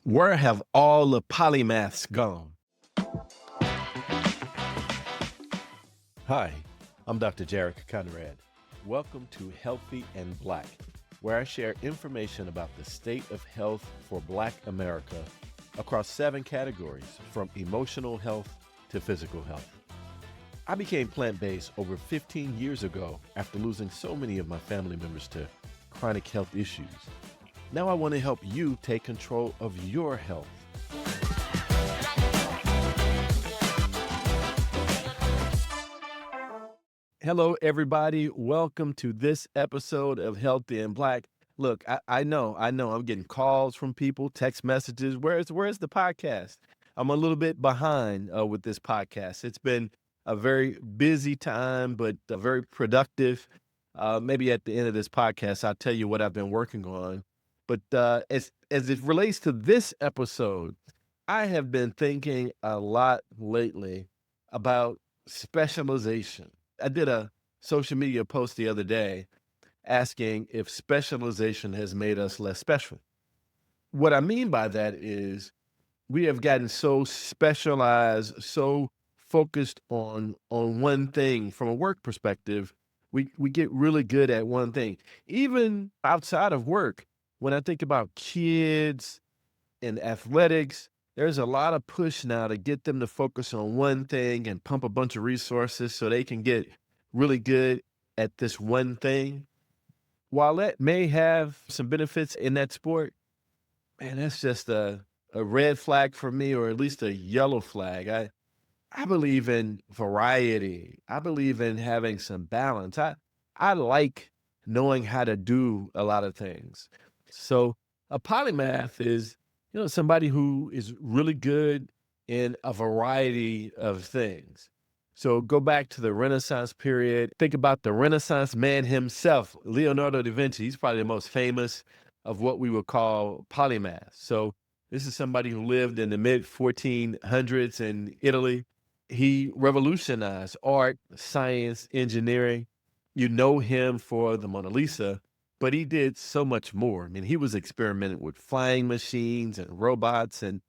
Where have all the polymaths gone? Hi, I'm Dr. Jarek Conrad. Welcome to Healthy and Black, where I share information about the state of health for Black America across 7 categories, from emotional health to physical health. I became plant-based over 15 years ago after losing so many of my family members to chronic health issues. Now I want to help you take control of your health. Hello, everybody. Welcome to this episode of Healthy and Black. Look, I know, I'm getting calls from people, text messages. Where's the podcast? I'm a little bit behind with this podcast. It's been a very busy time, but very productive. Maybe at the end of this podcast, I'll tell you what I've been working on. But as it relates to this episode, I have been thinking a lot lately about specialization. I did a social media post the other day asking if specialization has made us less special. What I mean by that is we have gotten so specialized, so focused on one thing from a work perspective. We get really good at one thing. Even outside of work, when I think about kids and athletics, there's a lot of push now to get them to focus on one thing and pump a bunch of resources so they can get really good at this one thing. While that may have some benefits in that sport, man, that's just a red flag for me, or at least a yellow flag. I believe in variety. I believe in having some balance. I like knowing how to do a lot of things. So a polymath is, somebody who is really good in a variety of things. So go back to the Renaissance period. Think about the Renaissance man himself, Leonardo da Vinci. He's probably the most famous of what we would call polymaths. So this is somebody who lived in the mid 1400s in Italy. He revolutionized art, science, engineering. You know him for the Mona Lisa, but he did so much more. I mean, he was experimenting with flying machines and robots and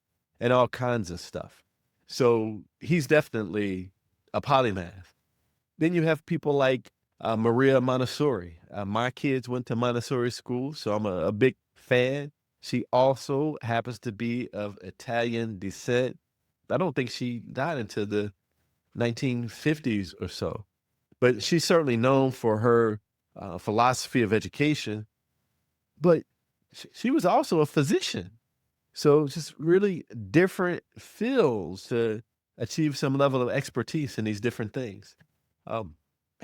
all kinds of stuff. So he's definitely a polymath. Then you have people like Maria Montessori. My kids went to Montessori school, so I'm a big fan. She also happens to be of Italian descent. I don't think she died until the 1950s or so, but she's certainly known for her philosophy of education. But she was also a physician. So just really different fields to achieve some level of expertise in these different things. Um,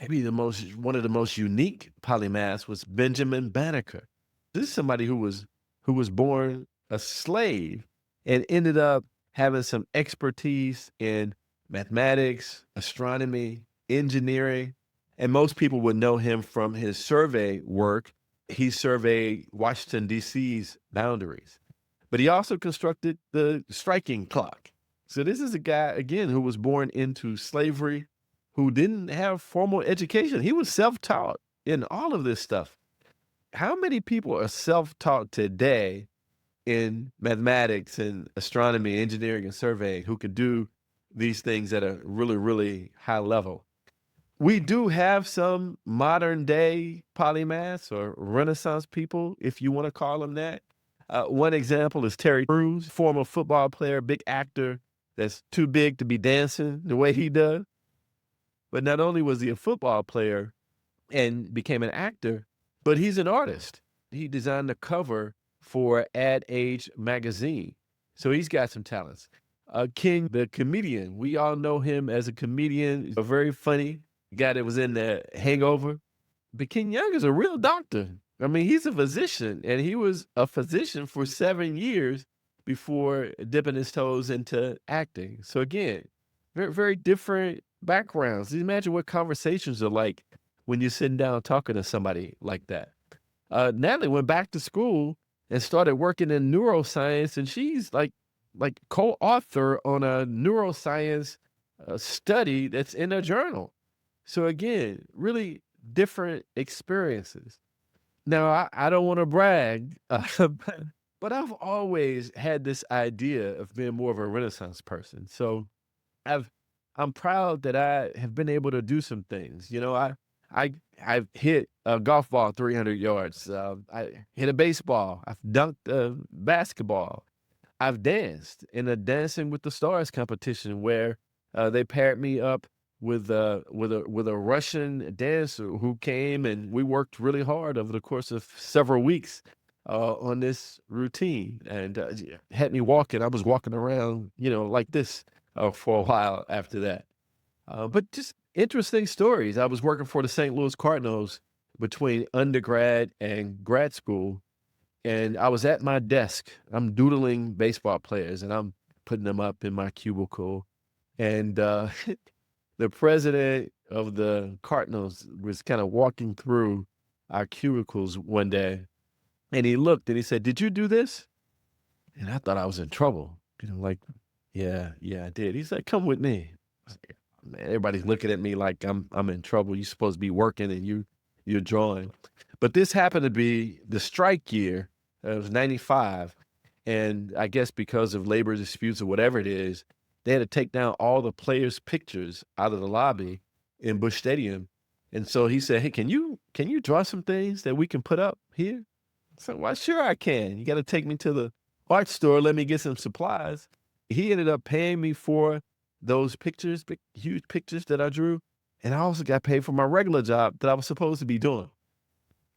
Maybe one of the most unique polymaths was Benjamin Banneker. This is somebody who was born a slave and ended up having some expertise in mathematics, astronomy, engineering, and most people would know him from his survey work. He surveyed Washington, D.C.'s boundaries, but he also constructed the striking clock. So this is a guy, again, who was born into slavery, who didn't have formal education. He was self-taught in all of this stuff. How many people are self-taught today in mathematics and astronomy, engineering, and surveying who could do these things at a really, really high level? We do have some modern day polymaths or Renaissance people, if you want to call them that. One example is Terry Crews, former football player, big actor that's too big to be dancing the way he does. But not only was he a football player and became an actor, but he's an artist. He designed the cover for Ad Age magazine. So he's got some talents. King, the comedian, we all know him as a comedian, a very funny guy that was in the Hangover. But King Young is a real doctor. I mean, he's a physician, and he was a physician for 7 years before dipping his toes into acting. So again, very, very different backgrounds. Imagine what conversations are like when you're sitting down talking to somebody like that. Natalie went back to school and started working in neuroscience, and she's like co-author on a neuroscience study that's in a journal. So again, really different experiences. Now, I don't want to brag, But I've always had this idea of being more of a Renaissance person. So I've I'm proud that I have been able to do some things. I I've hit a golf ball 300 yards. I hit a baseball. I've dunked a basketball. I've danced in a Dancing with the Stars competition where they paired me up with a Russian dancer who came, and we worked really hard over the course of several weeks on this routine, and had me walking. I was walking around, like this for a while after that. But just interesting stories. I was working for the St. Louis Cardinals between undergrad and grad school, and I was at my desk. I'm doodling baseball players, and I'm putting them up in my cubicle. And the president of the Cardinals was kind of walking through our cubicles one day, and he looked and he said, "Did you do this?" And I thought I was in trouble. Like, yeah, yeah, I did. He said, "Come with me." I was like, man, everybody's looking at me like I'm in trouble. You're supposed to be working and you're drawing. But this happened to be the strike year. It was 95. And I guess because of labor disputes or whatever it is, they had to take down all the players' pictures out of the lobby in Busch Stadium. And so he said, "Hey, can you draw some things that we can put up here?" So, "Well, sure I can. You got to take me to the art store. Let me get some supplies." He ended up paying me for those pictures, big, huge pictures that I drew. And I also got paid for my regular job that I was supposed to be doing.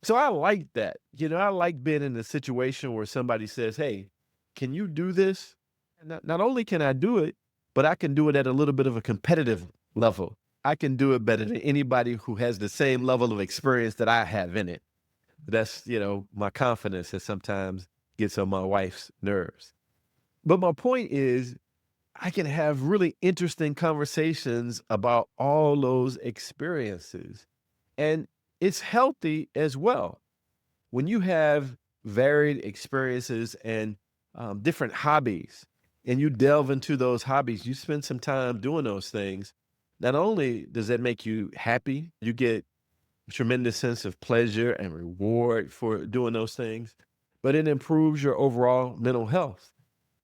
So I like that. I like being in a situation where somebody says, "Hey, can you do this?" And not only can I do it, but I can do it at a little bit of a competitive level. I can do it better than anybody who has the same level of experience that I have in it. That's, my confidence that sometimes gets on my wife's nerves. But my point is, I can have really interesting conversations about all those experiences. And it's healthy as well. When you have varied experiences and different hobbies, and you delve into those hobbies, you spend some time doing those things. Not only does that make you happy, you get a tremendous sense of pleasure and reward for doing those things, but it improves your overall mental health.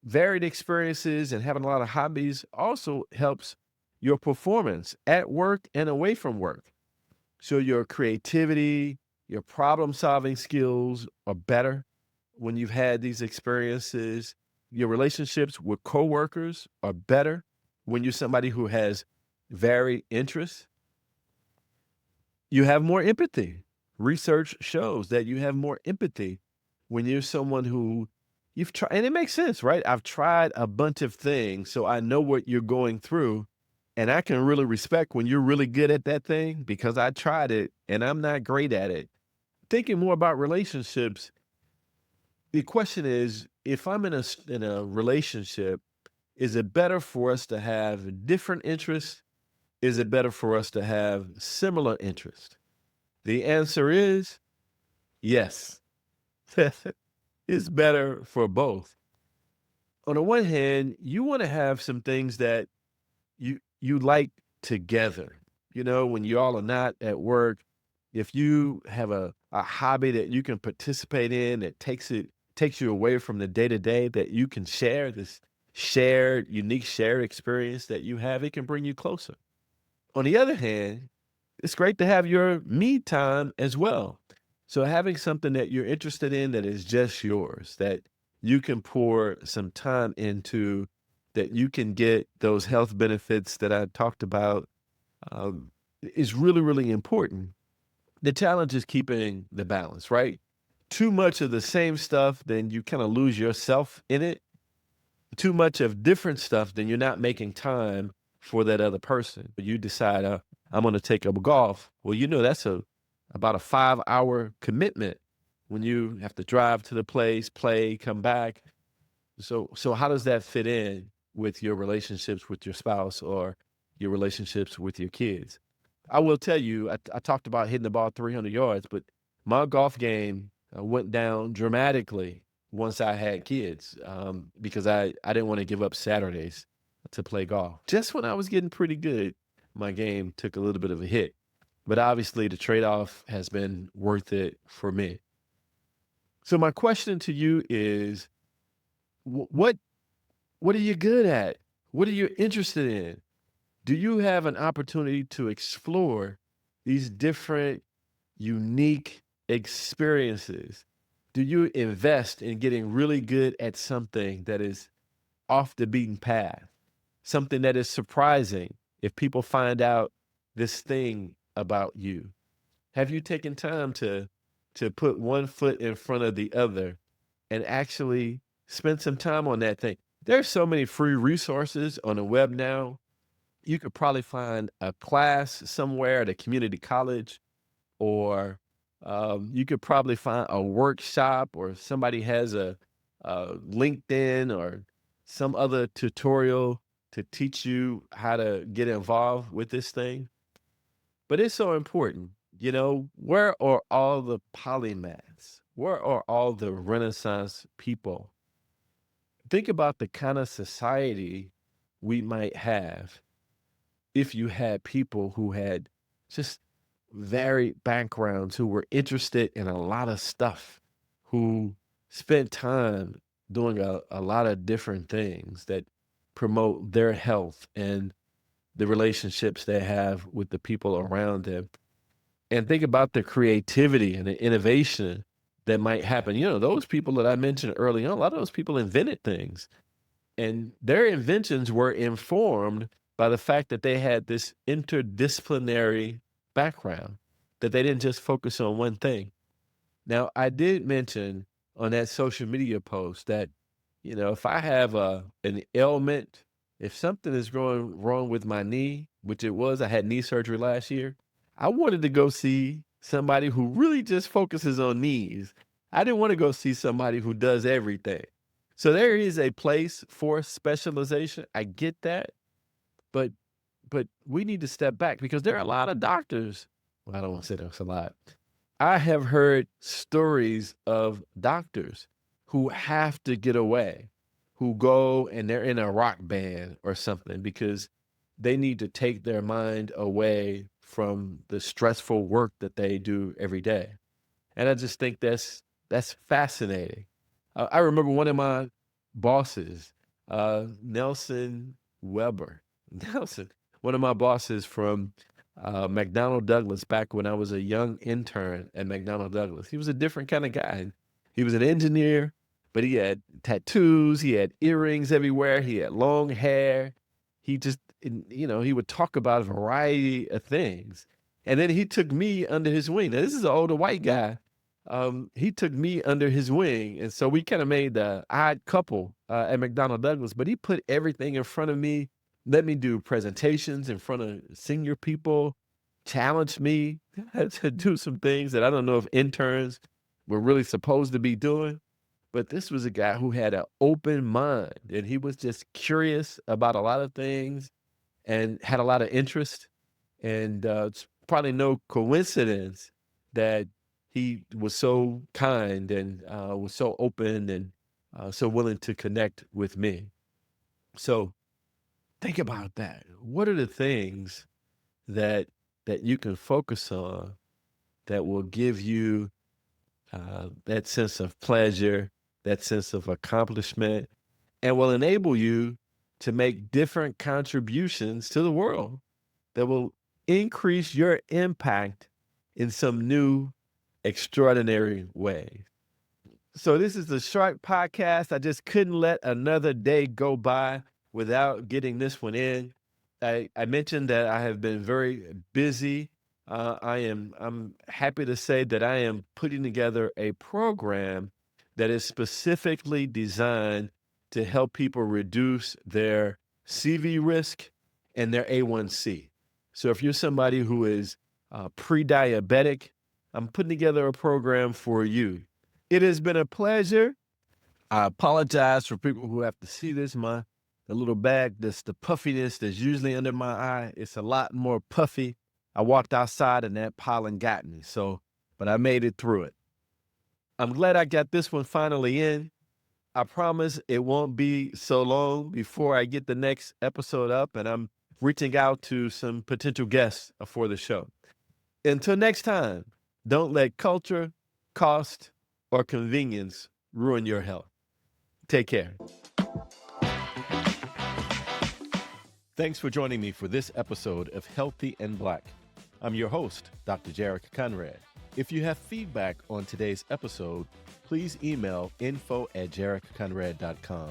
Varied experiences and having a lot of hobbies also helps your performance at work and away from work. So your creativity, your problem solving skills are better when you've had these experiences. Your relationships with coworkers are better when you're somebody who has varied interests. You have more empathy. Research shows that you have more empathy when you're someone who you've tried, and it makes sense, right? I've tried a bunch of things, so I know what you're going through. And I can really respect when you're really good at that thing because I tried it and I'm not great at it. Thinking more about relationships, the question is, if I'm in a relationship, is it better for us to have different interests? Is it better for us to have similar interests? The answer is yes. It's better for both. On the one hand, you want to have some things that you like together. When you all are not at work, if you have a hobby that you can participate in that takes you away from the day to day, that you can share this unique shared experience that you have, it can bring you closer. On the other hand, it's great to have your me time as well. So having something that you're interested in that is just yours, that you can pour some time into, that you can get those health benefits that I talked about, is really, really important. The challenge is keeping the balance, right? Too much of the same stuff, then you kind of lose yourself in it. Too much of different stuff, then you're not making time for that other person. You decide, I'm going to take up golf. Well, that's about a 5-hour commitment when you have to drive to the place, play, come back. So how does that fit in with your relationships with your spouse or your relationships with your kids? I will tell you, I talked about hitting the ball 300 yards, but my golf game went down dramatically once I had kids, because I didn't want to give up Saturdays to play golf. Just when I was getting pretty good, my game took a little bit of a hit. But obviously, the trade off has been worth it for me. So my question to you is, what are you good at? What are you interested in? Do you have an opportunity to explore these different unique experiences? Do you invest in getting really good at something that is off the beaten path? Something that is surprising if people find out this thing about you? Have you taken time to put one foot in front of the other and actually spend some time on that thing? There's so many free resources on the web now. You could probably find a class somewhere at a community college, or you could probably find a workshop, or somebody has a LinkedIn or some other tutorial to teach you how to get involved with this thing. But it's so important. Where are all the polymaths? Where are all the Renaissance people? Think about the kind of society we might have if you had people who had just varied backgrounds, who were interested in a lot of stuff, who spent time doing a lot of different things that promote their health and the relationships they have with the people around them. And think about the creativity and the innovation that might happen. Those people that I mentioned early on, a lot of those people invented things, and their inventions were informed by the fact that they had this interdisciplinary background, that they didn't just focus on one thing. Now, I did mention on that social media post that, if I have an ailment, if something is going wrong with my knee, which it was, I had knee surgery last year, I wanted to go see somebody who really just focuses on knees. I didn't want to go see somebody who does everything. So there is a place for specialization. I get that, but we need to step back, because there are a lot of doctors. Well, I don't want to say there's a lot. I have heard stories of doctors who have to get away, who go and they're in a rock band or something because they need to take their mind away from the stressful work that they do every day. And I just think that's fascinating. I remember one of my bosses, Nelson Weber. Nelson, one of my bosses from McDonnell Douglas, back when I was a young intern at McDonnell Douglas. He was a different kind of guy. He was an engineer, but he had tattoos, he had earrings everywhere, he had long hair. He just, he would talk about a variety of things. And then he took me under his wing. Now, this is an older white guy. He took me under his wing, and so we kind of made the odd couple at McDonnell Douglas. But he put everything in front of me, let me do presentations in front of senior people, challenged me to do some things that I don't know if interns were really supposed to be doing. But this was a guy who had an open mind, and he was just curious about a lot of things and had a lot of interest. And it's probably no coincidence that he was so kind and was so open and so willing to connect with me. So think about that. What are the things that you can focus on that will give you that sense of pleasure, that sense of accomplishment, and will enable you to make different contributions to the world that will increase your impact in some new, extraordinary way? So this is the Shark Podcast. I just couldn't let another day go by without getting this one in. I mentioned that I have been very busy. I'm happy to say that I am putting together a program that is specifically designed to help people reduce their CV risk and their A1C. So if you're somebody who is pre-diabetic, I'm putting together a program for you. It has been a pleasure. I apologize for people who have to see this. The little bag, the puffiness that's usually under my eye, it's a lot more puffy. I walked outside and that pollen got me. But I made it through it. I'm glad I got this one finally in. I promise it won't be so long before I get the next episode up, and I'm reaching out to some potential guests for the show. Until next time, don't let culture, cost, or convenience ruin your health. Take care. Thanks for joining me for this episode of Healthy and Black. I'm your host, Dr. Jarek Conrad. If you have feedback on today's episode, please email info@jarekconrad.com.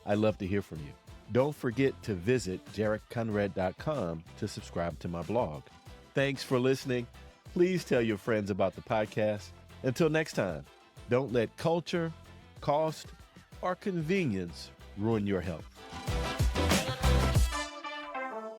I'd love to hear from you. Don't forget to visit jarekconrad.com to subscribe to my blog. Thanks for listening. Please tell your friends about the podcast. Until next time, don't let culture, cost, or convenience ruin your health.